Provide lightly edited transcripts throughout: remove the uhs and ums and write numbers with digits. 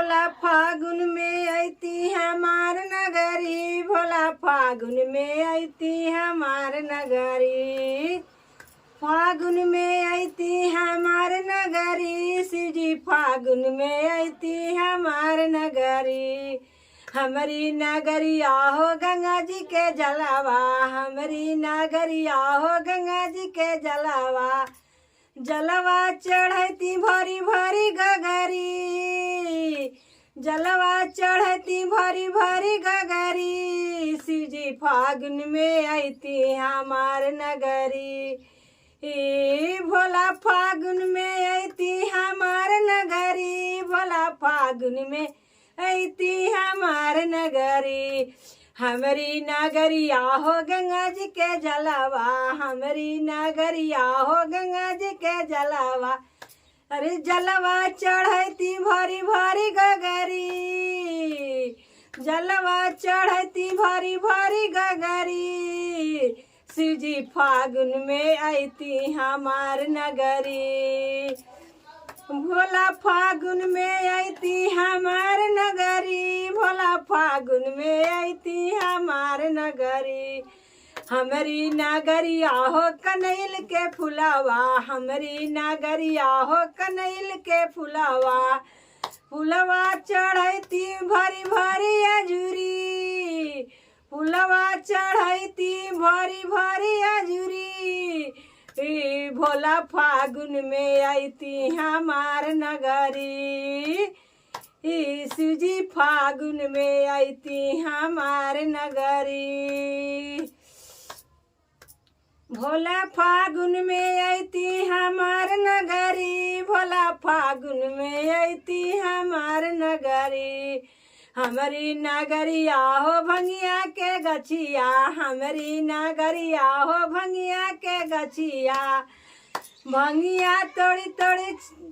भोला फागुन में आईती हमार नगरी, भोला फागुन में आईती हमार नगरी, फागुन में आईती हमार नगरी, शिवजी फागुन में आईती हमार नगरी। हमारी नगरिया हो गंगा जी के जलावा, हमारी नगरिया हो गंगा जी के जलावा, जलवा चढ़ती भरी भरी गगरी, जलवा चढ़ती भरी भरी गगरी, शिवजी फागुन में आईती हमार नगरी, भोला फागुन में आईती हमार नगरी, भोला फागुन में आईती हमार नगरी। हमारी नगरिया हो गंगा जी के जलावा, हमारी नगरिया हो गंगा जी के जलावा, अरे जलवा चढ़ती भरी भरी गगरी, जलवा चढ़ती भरी भरी गगरी, शिवजी फागुन में आईती हमार नगरी, भोला फागुन में आईती हमार नगरी, भोला फागुन में आईती हमार नगरी। हमारी नगरिया हो कनैल के फुलावा, हमारी नगरिया हो कनैल के फुलावा, फुलवा चढ़ती भरी भरी अजूरी, फुलवा चढ़ती भरी भरी अजूरी, भोला फागुन में आईती हमार नगरी, शिवजी फागुन में आईती हमार नगरी, भोला फागुन में आईती हमार नगरी, भोला फागुन में आईती हमार नगरी। हमारी नगरिया हो भंगिया के गछिया, हमारी नगरिया हो भंगिया के गछिया, भंगिया तोड़ी तोड़ी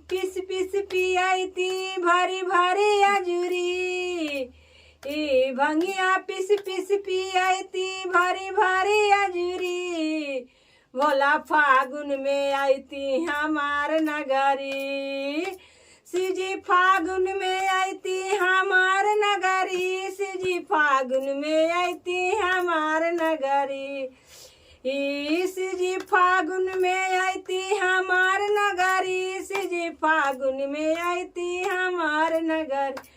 पिस पिस पियाईती भरी भरी अजूरी, भंगिया पिस पिस पियाईती भरी भरी अजूरी, भोला फागुन में आईती हमार नगरी, शिवजी फागुन में आईती हमार नगरी, शिवजी फागुन में आईती हमार नगरी, शिवजी फागुन में आईती हमार नगरी, शिवजी फागुन में आईती हमार नगरी।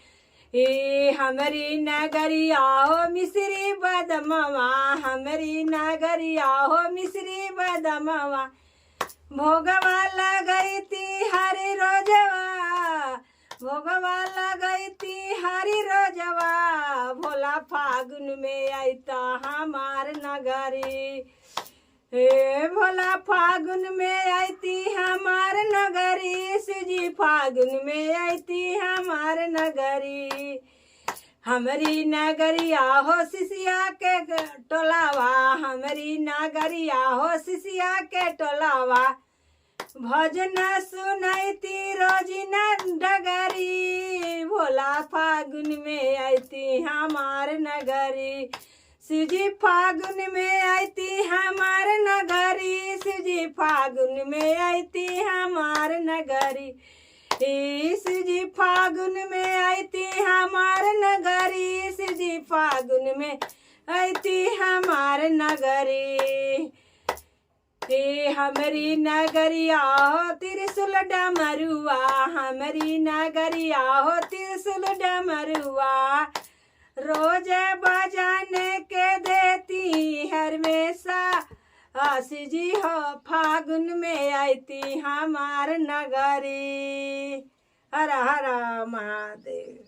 हमारी नगरिया हो मिश्री बदमवा, हमारी नगरिया हो मिश्री बदमवा, भोगवा लगैती हरी रोजवा, भोगवा लगैती हरी रोजवा, भोला फागुन में आईता हमार नगरी, भोला फागुन में आईती हमार नगरी, शिवजी फागुन में आईती हमार नगरी। हमारी नगरिया हो सिसिया के टोलावा, हमारी नगरिया हो सिसिया के टोलावा, भजन सुनैती रोजिना डगरी, भोला फागुन में आईती हमार नगरी, शिवजी फागुन में आईती हमार नगरी, शिवजी फागुन में आईती हमार नगरी, शिवजी फागुन में आईती हमार नगरी, शिवजी फागुन में आईती हमार नगरी। हमारी नगरिया हो त्रिशूल डमरुआ, हमारी नगरिया हो त्रिशूल डमरुआ, रोज बजाने के देती हमेशा, शिवजी हो फागुन में आईती हमार नगरी। हर हर महादेव।